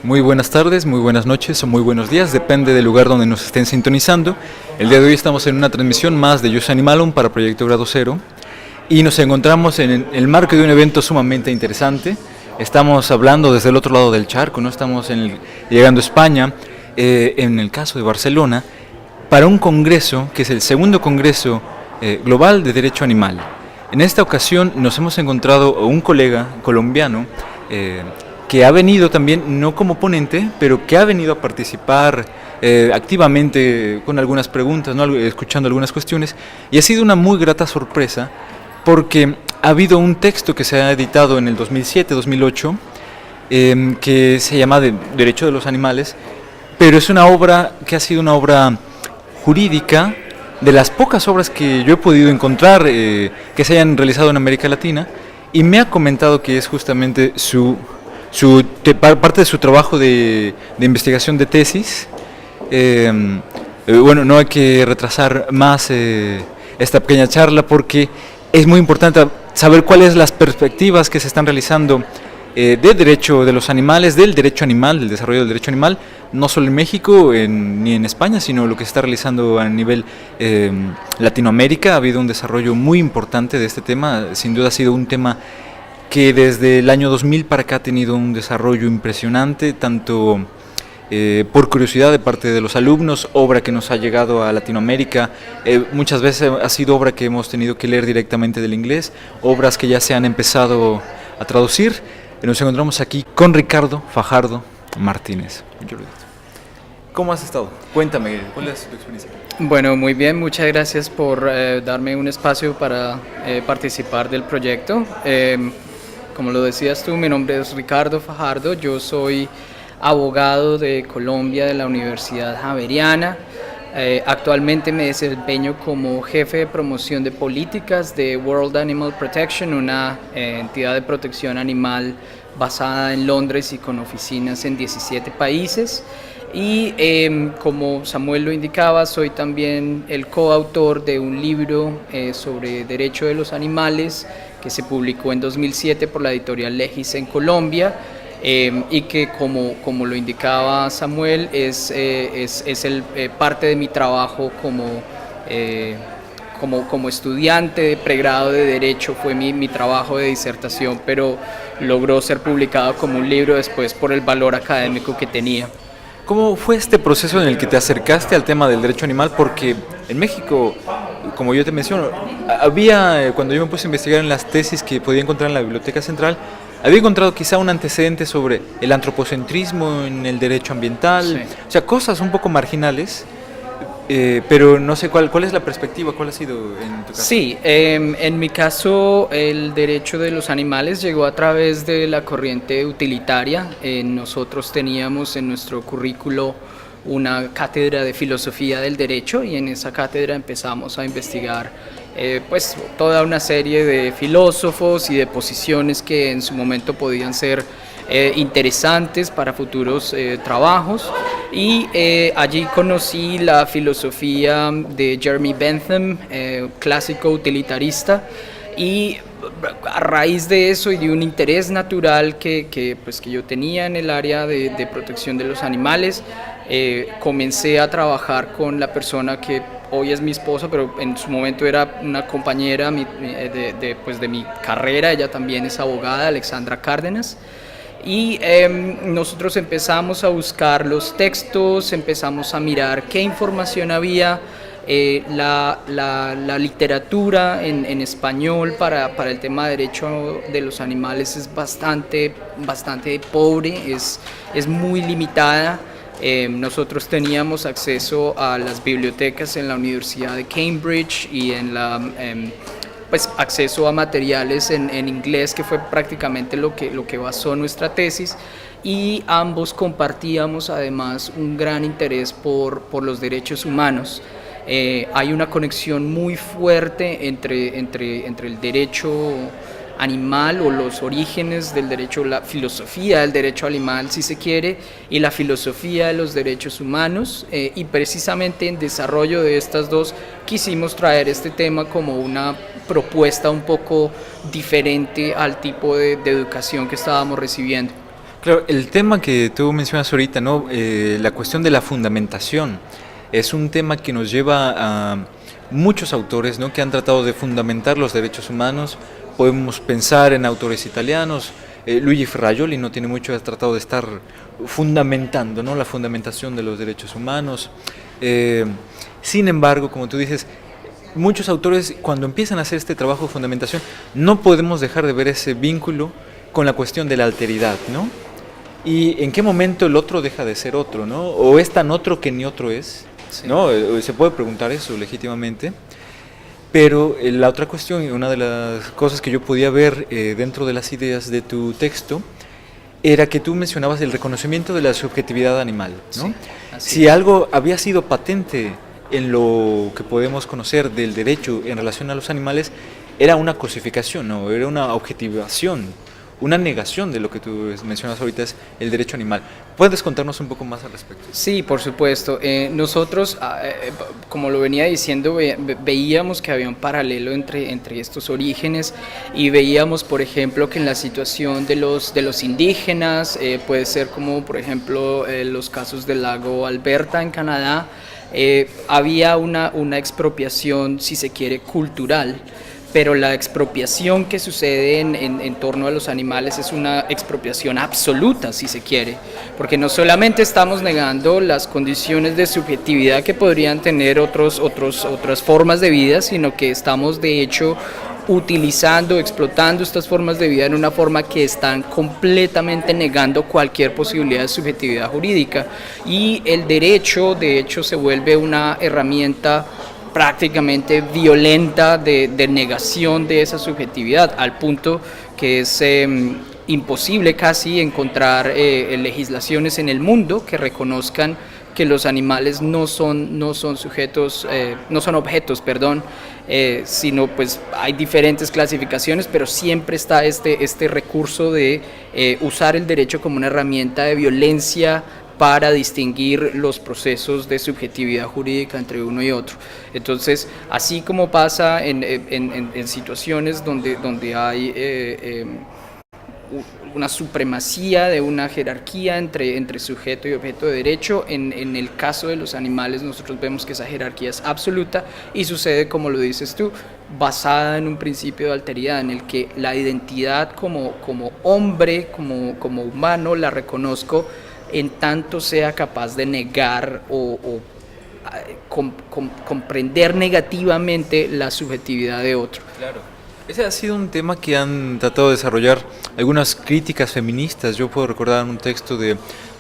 Muy buenas tardes, muy buenas noches o muy buenos días, depende del lugar donde nos estén sintonizando. El día de hoy estamos en una transmisión más de Jus Animalum para Proyecto Grado Cero y nos encontramos en el marco de un evento sumamente interesante. Estamos hablando desde el otro lado del charco, ¿no? Estamos llegando a España, en el caso de Barcelona, para un congreso que es el segundo congreso global de derecho animal. En esta ocasión nos hemos encontrado un colega colombiano que ha venido también, no como ponente, pero que ha venido a participar activamente con algunas preguntas, ¿no? Escuchando algunas cuestiones, y ha sido una muy grata sorpresa porque ha habido un texto que se ha editado en el 2007-2008 que se llama Derecho de los Animales, pero es una obra que ha sido una obra jurídica de las pocas obras que yo he podido encontrar que se hayan realizado en América Latina, y me ha comentado que es justamente parte de su trabajo de investigación de tesis. Bueno, no hay que retrasar más esta pequeña charla porque es muy importante saber cuáles las perspectivas que se están realizando del derecho de los animales, del derecho animal, del desarrollo del derecho animal, no solo en México ni en España, sino lo que se está realizando a nivel Latinoamérica. Ha habido un desarrollo muy importante de este tema, sin duda ha sido un tema que desde el año 2000 para acá ha tenido un desarrollo impresionante, tanto por curiosidad de parte de los alumnos, obra que nos ha llegado a Latinoamérica, muchas veces ha sido obra que hemos tenido que leer directamente del inglés, obras que ya se han empezado a traducir. Nos encontramos aquí con Ricardo Fajardo Martínez. ¿Cómo has estado? Cuéntame, ¿cuál es tu experiencia? Bueno, muy bien, muchas gracias por darme un espacio para participar del proyecto. Como lo decías tú, mi nombre es Ricardo Fajardo, yo soy abogado de Colombia de la Universidad Javeriana. Actualmente me desempeño como jefe de promoción de políticas de World Animal Protection, una entidad de protección animal basada en Londres y con oficinas en 17 países. Y como Samuel lo indicaba, soy también el coautor de un libro sobre derecho de los animales que se publicó en 2007 por la editorial Legis en Colombia. Y que como lo indicaba Samuel es parte de mi trabajo como estudiante de pregrado de Derecho. Fue mi trabajo de disertación, pero logró ser publicado como un libro después por el valor académico que tenía. ¿Cómo fue este proceso en el que te acercaste al tema del derecho animal? Porque en México, como yo te menciono, cuando yo me puse a investigar en las tesis que podía encontrar en la Biblioteca Central, había encontrado quizá un antecedente sobre el antropocentrismo en el derecho ambiental, sí. O sea, cosas un poco marginales, pero no sé cuál es la perspectiva, cuál ha sido en tu caso. Sí, en mi caso el derecho de los animales llegó a través de la corriente utilitaria. Nosotros teníamos en nuestro currículo una cátedra de filosofía del derecho y en esa cátedra empezamos a investigar pues toda una serie de filósofos y de posiciones que en su momento podían ser interesantes para futuros trabajos, y allí conocí la filosofía de Jeremy Bentham, clásico utilitarista, y a raíz de eso y de un interés natural que yo tenía en el área de protección de los animales, comencé a trabajar con la persona que hoy es mi esposa, pero en su momento era una compañera de mi carrera. Ella también es abogada, Alexandra Cárdenas. Y nosotros empezamos a buscar los textos, empezamos a mirar qué información había. La literatura en español para el tema de derecho de los animales es bastante pobre, es muy limitada. Nosotros teníamos acceso a las bibliotecas en la Universidad de Cambridge y acceso a materiales en inglés, que fue prácticamente lo que basó nuestra tesis, y ambos compartíamos además un gran interés por los derechos humanos. Hay una conexión muy fuerte entre el derecho animal o los orígenes del derecho, la filosofía del derecho animal, si se quiere, y la filosofía de los derechos humanos, y precisamente en desarrollo de estas dos quisimos traer este tema como una propuesta un poco diferente al tipo de educación que estábamos recibiendo. Claro, el tema que tú mencionas ahorita, ¿no? La cuestión de la fundamentación, es un tema que nos lleva a muchos autores, ¿no? Que han tratado de fundamentar los derechos humanos. Podemos pensar en autores italianos. Luigi Ferrajoli no tiene mucho, ha tratado de estar fundamentando, ¿no? La fundamentación de los derechos humanos. Eh, Sin embargo, como tú dices, muchos autores cuando empiezan a hacer este trabajo de fundamentación no podemos dejar de ver ese vínculo con la cuestión de la alteridad, ¿no? Y en qué momento el otro deja de ser otro, ¿no? O es tan otro que ni otro es, Sí. ¿no? Se puede preguntar eso legítimamente. Pero la otra cuestión, y una de las cosas que yo podía ver dentro de las ideas de tu texto, era que tú mencionabas el reconocimiento de la subjetividad animal, ¿no? Sí, así Si es. algo había sido patente en lo que podemos conocer del derecho en relación a los animales, era una cosificación, ¿no? Era una objetivación, una negación de lo que tú mencionas ahorita es el derecho animal. ¿Puedes contarnos un poco más al respecto? Sí, por supuesto. Nosotros, como lo venía diciendo, veíamos que había un paralelo entre estos orígenes y veíamos, por ejemplo, que en la situación de los indígenas, puede ser como, por ejemplo, los casos del lago Alberta en Canadá, había una expropiación, si se quiere, cultural. Pero la expropiación que sucede en torno a los animales es una expropiación absoluta, si se quiere, porque no solamente estamos negando las condiciones de subjetividad que podrían tener otras formas de vida, sino que estamos de hecho utilizando, explotando estas formas de vida en una forma que están completamente negando cualquier posibilidad de subjetividad jurídica. Y el derecho, de hecho, se vuelve una herramienta prácticamente violenta de negación de esa subjetividad, al punto que es imposible casi encontrar legislaciones en el mundo que reconozcan que los animales no son sujetos, no son objetos, perdón, sino pues hay diferentes clasificaciones, pero siempre está este recurso de usar el derecho como una herramienta de violencia para distinguir los procesos de subjetividad jurídica entre uno y otro. Entonces, así como pasa en situaciones donde hay una supremacía de una jerarquía entre sujeto y objeto de derecho, en el caso de los animales nosotros vemos que esa jerarquía es absoluta y sucede, como lo dices tú, basada en un principio de alteridad, en el que la identidad como hombre, como humano, la reconozco en tanto sea capaz de negar o comprender negativamente la subjetividad de otro. Claro. Ese ha sido un tema que han tratado de desarrollar algunas críticas feministas. Yo puedo recordar un texto de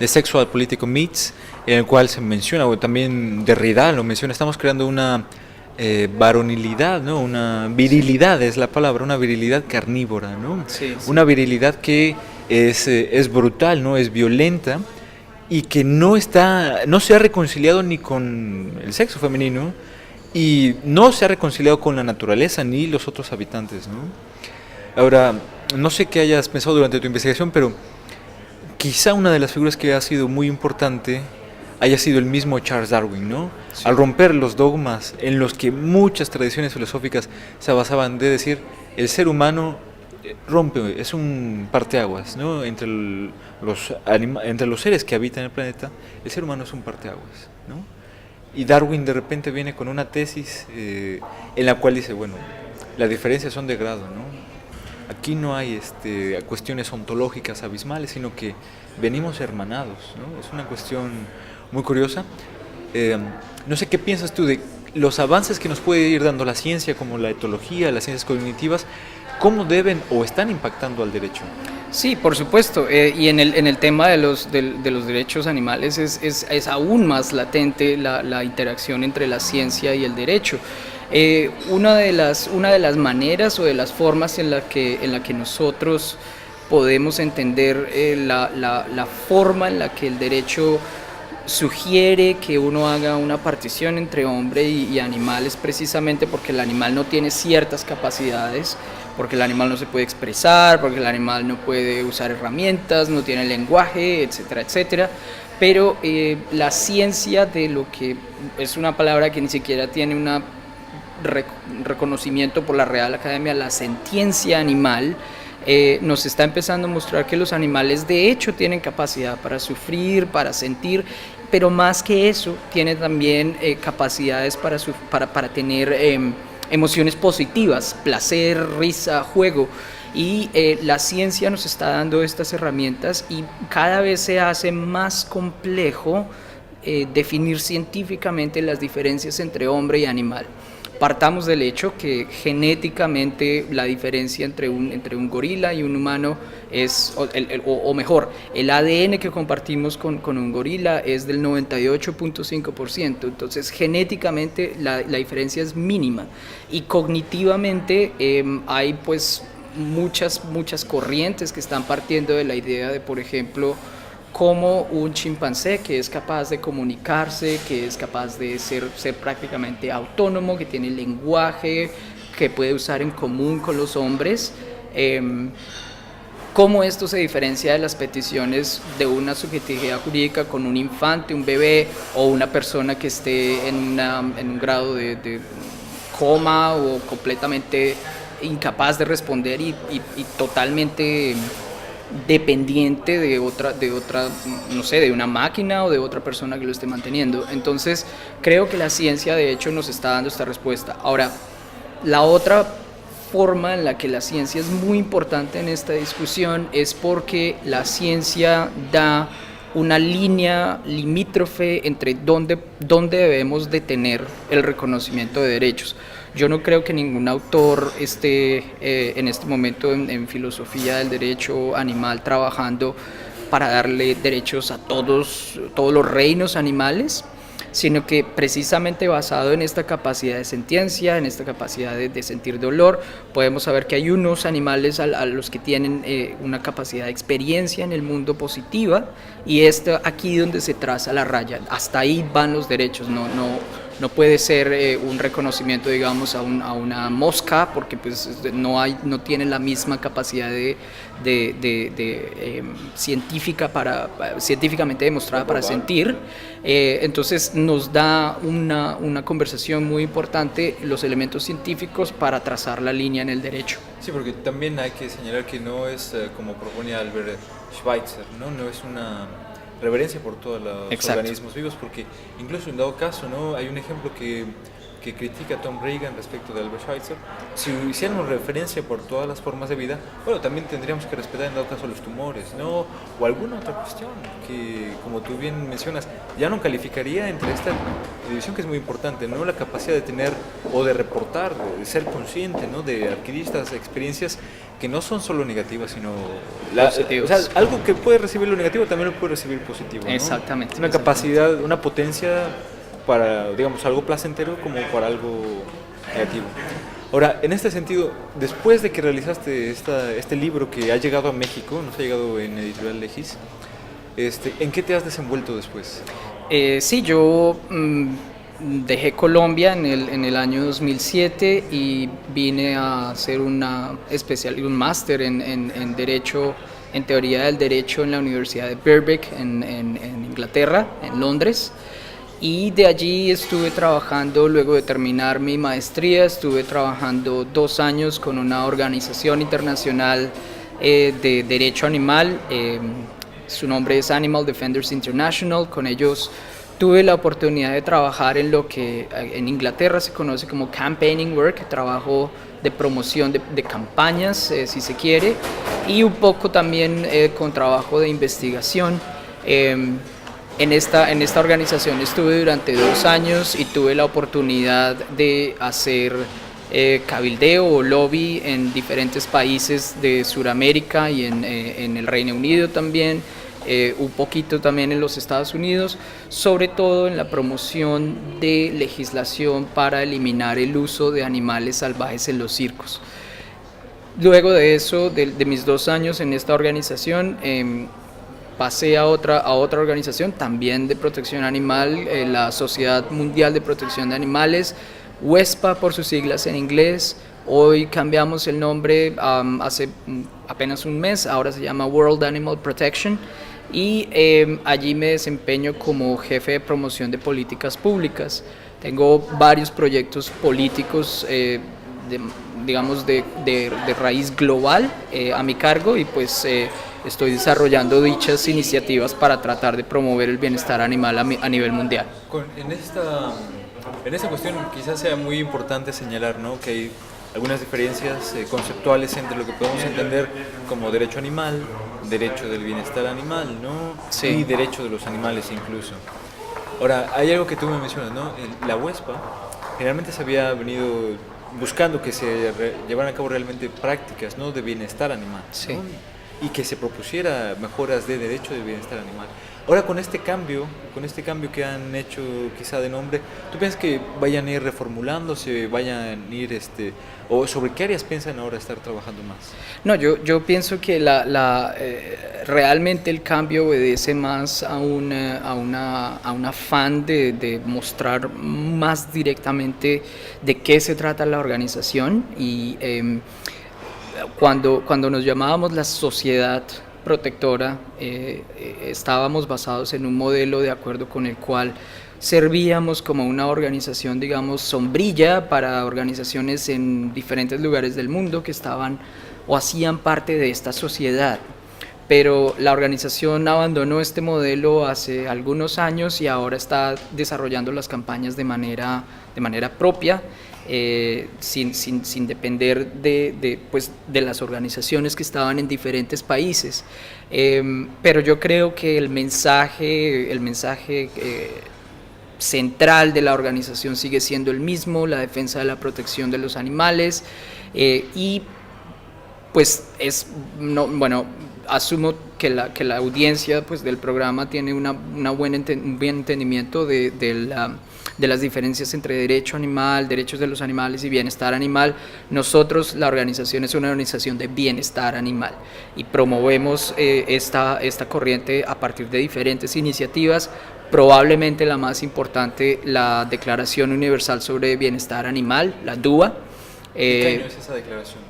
Sexual Political Myths, en el cual se menciona, o también Derrida lo menciona, estamos creando una varonilidad, ¿no? Una virilidad es la palabra, una virilidad carnívora, ¿no? Sí, sí. Una virilidad que es brutal, ¿no? Es violenta y que no se ha reconciliado ni con el sexo femenino y no se ha reconciliado con la naturaleza ni los otros habitantes, ¿no? Ahora, no sé qué hayas pensado durante tu investigación, pero quizá una de las figuras que ha sido muy importante haya sido el mismo Charles Darwin, ¿no? Sí. Al romper los dogmas en los que muchas tradiciones filosóficas se basaban de decir el ser humano rompe, es un parteaguas, ¿no? Entre los seres que habitan el planeta, el ser humano es un parteaguas, ¿no? Y Darwin de repente viene con una tesis en la cual dice, bueno, las diferencias son de grado, ¿no? Aquí no hay cuestiones ontológicas abismales, sino que venimos hermanados, ¿no? Es una cuestión muy curiosa. No sé qué piensas tú de los avances que nos puede ir dando la ciencia, como la etología, las ciencias cognitivas, ¿cómo deben o están impactando al derecho? Sí, por supuesto, y en el tema de los derechos animales es aún más latente la interacción entre la ciencia y el derecho. Una de las maneras o de las formas en la que nosotros podemos entender la forma en la que el derecho sugiere que uno haga una partición entre hombre y animales, precisamente porque el animal no tiene ciertas capacidades, porque el animal no se puede expresar, porque el animal no puede usar herramientas, no tiene lenguaje, etcétera, etcétera. Pero la ciencia de lo que es una palabra que ni siquiera tiene un reconocimiento por la Real Academia, la sentiencia animal, nos está empezando a mostrar que los animales de hecho tienen capacidad para sufrir, para sentir, pero más que eso, tienen también capacidades para tener emociones positivas, placer, risa, juego. Y la ciencia nos está dando estas herramientas y cada vez se hace más complejo definir científicamente las diferencias entre hombre y animal. Partamos del hecho que genéticamente la diferencia entre un gorila y un humano es, o mejor, el ADN que compartimos con un gorila es del 98.5%, entonces genéticamente la diferencia es mínima y cognitivamente hay pues muchas corrientes que están partiendo de la idea de, por ejemplo, como un chimpancé que es capaz de comunicarse, que es capaz de ser prácticamente autónomo, que tiene lenguaje, que puede usar en común con los hombres, cómo esto se diferencia de las peticiones de una subjetividad jurídica con un infante, un bebé o una persona que esté en un grado de coma o completamente incapaz de responder y totalmente dependiente de otra, no sé, de una máquina o de otra persona que lo esté manteniendo. Entonces, creo que la ciencia de hecho nos está dando esta respuesta. Ahora, la otra forma en la que la ciencia es muy importante en esta discusión es porque la ciencia da una línea limítrofe entre dónde debemos de tener el reconocimiento de derechos. Yo no creo que ningún autor esté en este momento en filosofía del derecho animal trabajando para darle derechos a todos los reinos animales, sino que precisamente basado en esta capacidad de sentiencia, en esta capacidad de sentir dolor, podemos saber que hay unos animales a los que tienen una capacidad de experiencia en el mundo positiva, y es aquí donde se traza la raya. Hasta ahí van los derechos, no puede ser un reconocimiento, digamos, a una mosca, porque pues no tiene la misma capacidad científicamente demostrada para sentir. Entonces nos da una conversación muy importante los elementos científicos para trazar la línea en el derecho. Sí, porque también hay que señalar que no es como propone Albert Schweitzer, no es una reverencia por todos los organismos vivos, porque incluso en dado caso, ¿no? Hay un ejemplo que critica a Tom Reagan respecto de Albert Schweitzer. Si hiciéramos referencia por todas las formas de vida, bueno, también tendríamos que respetar en dado caso los tumores, ¿no? O alguna otra cuestión que, como tú bien mencionas, ya no calificaría entre esta división que es muy importante, ¿no? La capacidad de tener o de reportar, de ser consciente, ¿no? De adquirir estas experiencias que no son solo negativas, sino o sea, algo que puede recibir lo negativo también lo puede recibir positivo, ¿no? Exactamente. Una capacidad, una potencia para, digamos, algo placentero como para algo negativo. Ahora, en este sentido, después de que realizaste este libro que ha llegado a México, nos ha llegado en Editorial Legis, ¿en qué te has desenvuelto después? Sí, yo dejé Colombia en el año 2007 y vine a hacer un máster en Derecho, en Teoría del Derecho en la Universidad de Birkbeck en Inglaterra, en Londres. Y de allí estuve trabajando, luego de terminar mi maestría, estuve trabajando 2 años con una organización internacional de derecho animal. Su nombre es Animal Defenders International. Con ellos tuve la oportunidad de trabajar en lo que en Inglaterra se conoce como campaigning work, trabajo de promoción de campañas, si se quiere, y un poco también con trabajo de investigación. En esta organización estuve durante 2 años y tuve la oportunidad de hacer cabildeo o lobby en diferentes países de Sudamérica y en el Reino Unido también, un poquito también en los Estados Unidos, sobre todo en la promoción de legislación para eliminar el uso de animales salvajes en los circos. Luego de eso, de mis 2 años en esta organización, pasé a otra organización también de protección animal, la Sociedad Mundial de Protección de Animales, WESPA por sus siglas en inglés. Hoy cambiamos el nombre hace apenas un mes, ahora se llama World Animal Protection, y allí me desempeño como jefe de promoción de políticas públicas. Tengo varios proyectos políticos digamos, de raíz global a mi cargo y pues estoy desarrollando dichas iniciativas para tratar de promover el bienestar animal a nivel mundial. En esta cuestión quizás sea muy importante señalar, ¿no?, que hay algunas diferencias conceptuales entre lo que podemos entender como derecho animal, derecho del bienestar animal, ¿no? Sí. Y derecho de los animales incluso. Ahora, hay algo que tú me mencionas, ¿no? La UESPA generalmente se había venido buscando que se llevaran a cabo realmente prácticas, ¿no?, de bienestar animal, Sí. ¿no?, y que se propusiera mejoras de derecho del bienestar animal. Ahora con este cambio que han hecho quizá de nombre, ¿tú piensas que vayan a ir reformulándose, vayan a ir, o sobre qué áreas piensan ahora estar trabajando más? No, yo pienso que realmente el cambio obedece más a un afán de mostrar más directamente de qué se trata la organización y cuando nos llamábamos la sociedad protectora, estábamos basados en un modelo de acuerdo con el cual servíamos como una organización, digamos, sombrilla para organizaciones en diferentes lugares del mundo que estaban o hacían parte de esta sociedad. Pero la organización abandonó este modelo hace algunos años y ahora está desarrollando las campañas de manera propia, sin depender de las organizaciones que estaban en diferentes países. Pero yo creo que el mensaje central de la organización sigue siendo el mismo: la defensa de la protección de los animales, y pues asumo que la audiencia pues del programa tiene un buen entendimiento de las diferencias entre derecho animal, derechos de los animales y bienestar animal. Nosotros, la organización, es una organización de bienestar animal y promovemos esta corriente a partir de diferentes iniciativas. Probablemente la más importante, la Declaración Universal sobre Bienestar Animal, la DUA. ¿Qué año es esa declaración?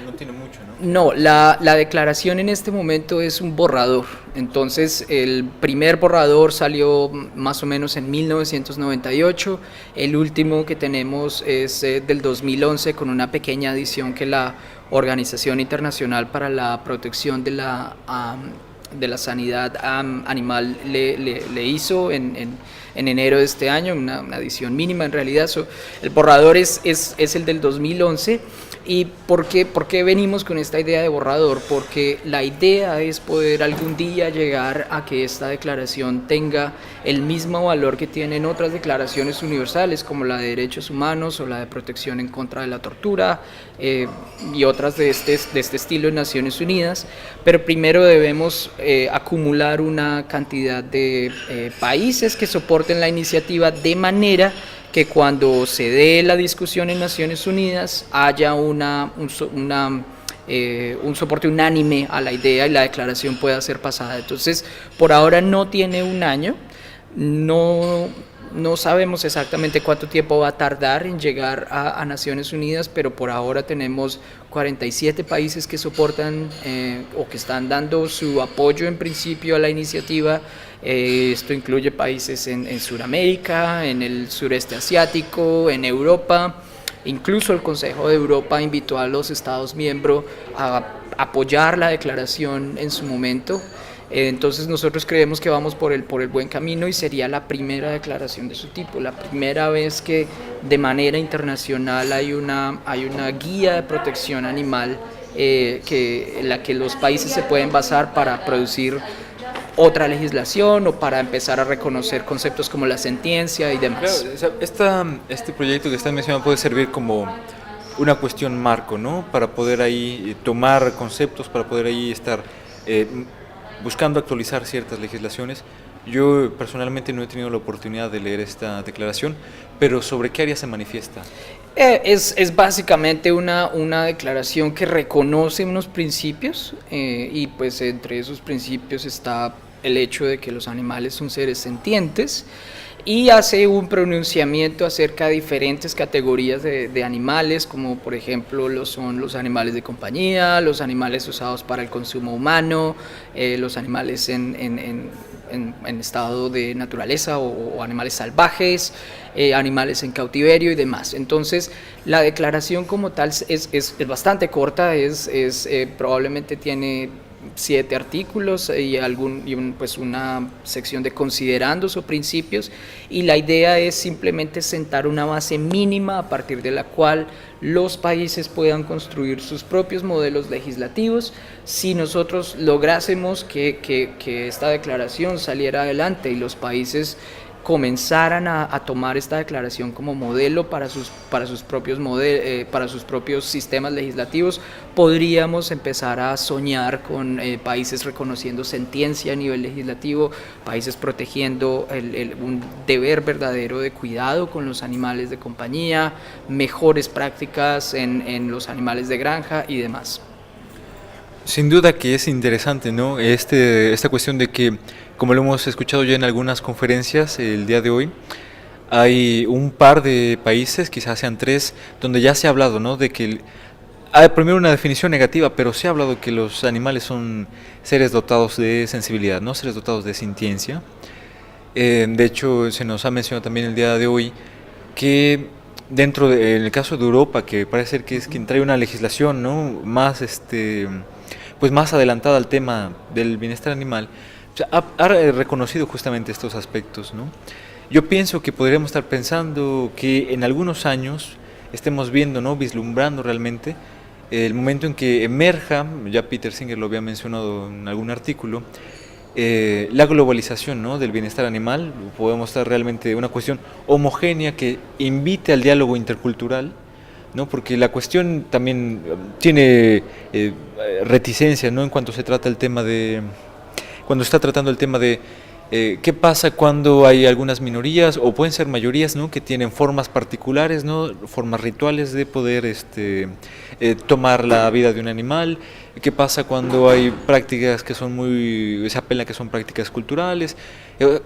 No tiene mucho, ¿no? No, la declaración en este momento es un borrador. Entonces, el primer borrador salió más o menos en 1998. El último que tenemos es del 2011, con una pequeña adición que la Organización Internacional para la Protección de la Sanidad Animal le hizo en enero de este año, una adición mínima en realidad. El borrador es el del 2011. ¿Y por qué venimos con esta idea de borrador? Porque la idea es poder algún día llegar a que esta declaración tenga el mismo valor que tienen otras declaraciones universales, como la de derechos humanos o la de protección en contra de la tortura, y otras de este estilo en Naciones Unidas. Pero primero debemos acumular una cantidad de países que soporten la iniciativa, de manera que cuando se dé la discusión en Naciones Unidas haya un soporte unánime a la idea y la declaración pueda ser pasada. Entonces, por ahora no tiene un año, no sabemos exactamente cuánto tiempo va a tardar en llegar a Naciones Unidas, pero por ahora tenemos 47 países que soportan o que están dando su apoyo en principio a la iniciativa. Esto incluye países en Sudamérica, en el sureste asiático, en Europa. Incluso el Consejo de Europa invitó a los Estados miembros a apoyar la declaración en su momento. Entonces nosotros creemos que vamos por el buen camino y sería la primera declaración de su tipo, la primera vez que de manera internacional hay una guía de protección animal en la que los países se pueden basar para producir otra legislación o para empezar a reconocer conceptos como la sentencia y demás. Claro, este proyecto que estás mencionando puede servir como una cuestión marco, ¿no?, para poder ahí tomar conceptos, para poder ahí estar buscando actualizar ciertas legislaciones. Yo personalmente no he tenido la oportunidad de leer esta declaración, pero ¿sobre qué área se manifiesta? Es básicamente una declaración que reconoce unos principios, y pues entre esos principios está el hecho de que los animales son seres sentientes y hace un pronunciamiento acerca de diferentes categorías de animales, como por ejemplo son los animales de compañía, los animales usados para el consumo humano, los animales en estado de naturaleza o animales salvajes, animales en cautiverio y demás. Entonces la declaración como tal es bastante corta, probablemente tiene 7 artículos pues una sección de considerandos o principios, y la idea es simplemente sentar una base mínima a partir de la cual los países puedan construir sus propios modelos legislativos. Si nosotros lográsemos que esta declaración saliera adelante y los países comenzaran a tomar esta declaración como modelo para sus propios sistemas legislativos, podríamos empezar a soñar con países reconociendo sentencia a nivel legislativo, países protegiendo un deber verdadero de cuidado con los animales de compañía, mejores prácticas en los animales de granja y demás. Sin duda que es interesante, ¿no? Esta cuestión de que, como lo hemos escuchado ya en algunas conferencias el día de hoy, hay un par de países, quizás sean 3, donde ya se ha hablado, ¿no? De que hay primero una definición negativa, pero se ha hablado que los animales son seres dotados de sensibilidad, ¿no? Seres dotados de sintiencia. De hecho, se nos ha mencionado también el día de hoy que en el caso de Europa, que parece ser que es quien trae una legislación, ¿no? Más pues más adelantada al tema del bienestar animal, o sea, ha reconocido justamente estos aspectos, ¿no? Yo pienso que podríamos estar pensando que en algunos años estemos viendo, ¿no? Vislumbrando realmente el momento en que emerja, ya Peter Singer lo había mencionado en algún artículo, la globalización, ¿no? Del bienestar animal. Podemos estar realmente una cuestión homogénea que invite al diálogo intercultural, ¿no? Porque la cuestión también tiene reticencia, ¿no? En cuanto se trata cuando está tratando el tema de qué pasa cuando hay algunas minorías o pueden ser mayorías, ¿no? Que tienen formas particulares, ¿no? Formas rituales de poder tomar la vida de un animal. ¿Qué pasa cuando hay prácticas que se apela que son prácticas culturales?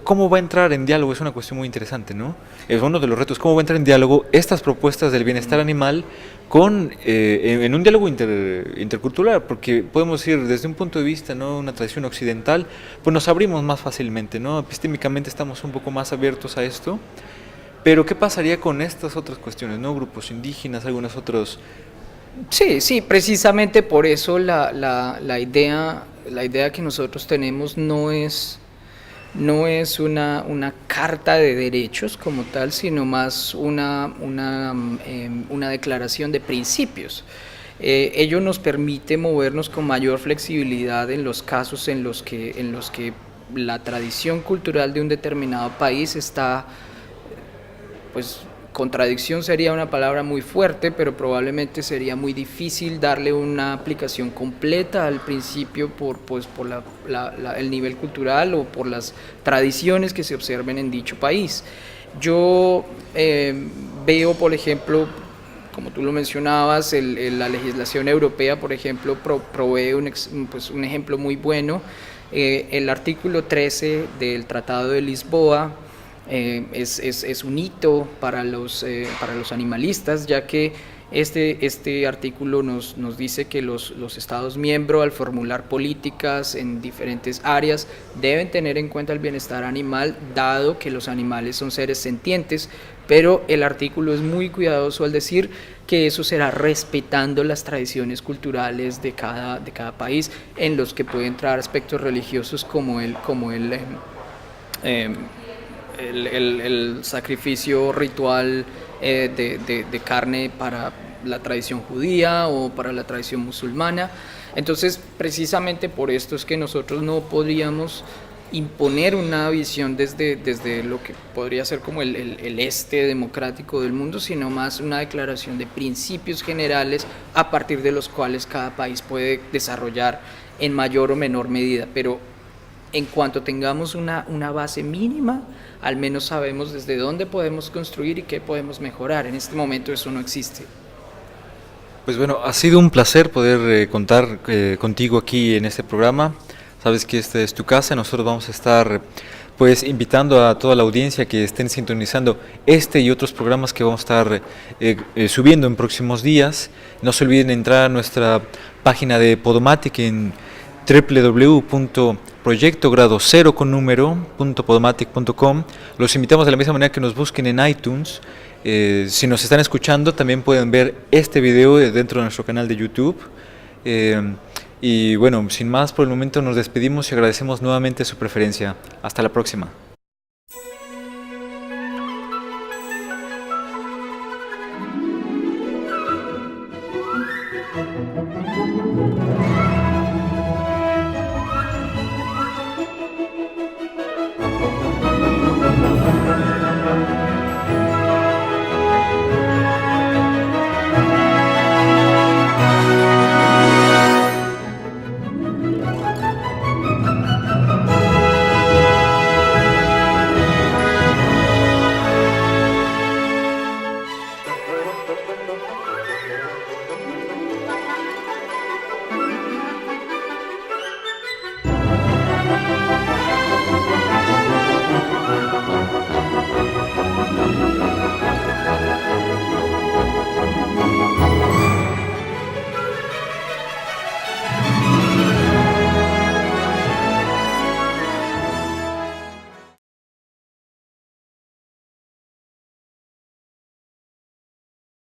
¿Cómo va a entrar en diálogo? Es una cuestión muy interesante, ¿no? Es uno de los retos, ¿cómo va a entrar en diálogo estas propuestas del bienestar animal en un diálogo intercultural? Porque podemos ir desde un punto de vista, ¿no? Una tradición occidental, pues nos abrimos más fácilmente, ¿no? Epistémicamente estamos un poco más abiertos a esto, pero ¿qué pasaría con estas otras cuestiones, ¿no? Grupos indígenas, algunos otros. Sí, precisamente por eso la idea que nosotros tenemos no es una carta de derechos como tal, sino más una declaración de principios. Ello nos permite movernos con mayor flexibilidad en los casos en los que la tradición cultural de un determinado país está, pues, contradicción sería una palabra muy fuerte, pero probablemente sería muy difícil darle una aplicación completa al principio por el nivel cultural o por las tradiciones que se observen en dicho país. Yo veo, por ejemplo, como tú lo mencionabas, la legislación europea, por ejemplo, provee un ejemplo muy bueno. El artículo 13 del Tratado de Lisboa es un hito para los animalistas, ya que este artículo nos dice que los Estados miembros, al formular políticas en diferentes áreas, deben tener en cuenta el bienestar animal, dado que los animales son seres sentientes, pero el artículo es muy cuidadoso al decir que eso será respetando las tradiciones culturales de cada país, en los que pueden entrar aspectos religiosos como el sacrificio ritual de carne para la tradición judía o para la tradición musulmana. Entonces, precisamente por esto es que nosotros no podríamos imponer una visión desde lo que podría ser como el este democrático del mundo, sino más una declaración de principios generales a partir de los cuales cada país puede desarrollar en mayor o menor medida. Pero en cuanto tengamos una base mínima, al menos sabemos desde dónde podemos construir y qué podemos mejorar. En este momento eso no existe. Pues bueno, ha sido un placer poder contar contigo aquí en este programa. Sabes que esta es tu casa, nosotros vamos a estar pues invitando a toda la audiencia que estén sintonizando este y otros programas que vamos a estar subiendo en próximos días. No se olviden entrar a nuestra página de Podomatic en www.proyectogrado0.podomatic.com. Los invitamos de la misma manera que nos busquen en iTunes. Si nos están escuchando, también pueden ver este video dentro de nuestro canal de YouTube. Y bueno, sin más por el momento nos despedimos y agradecemos nuevamente su preferencia. Hasta la próxima.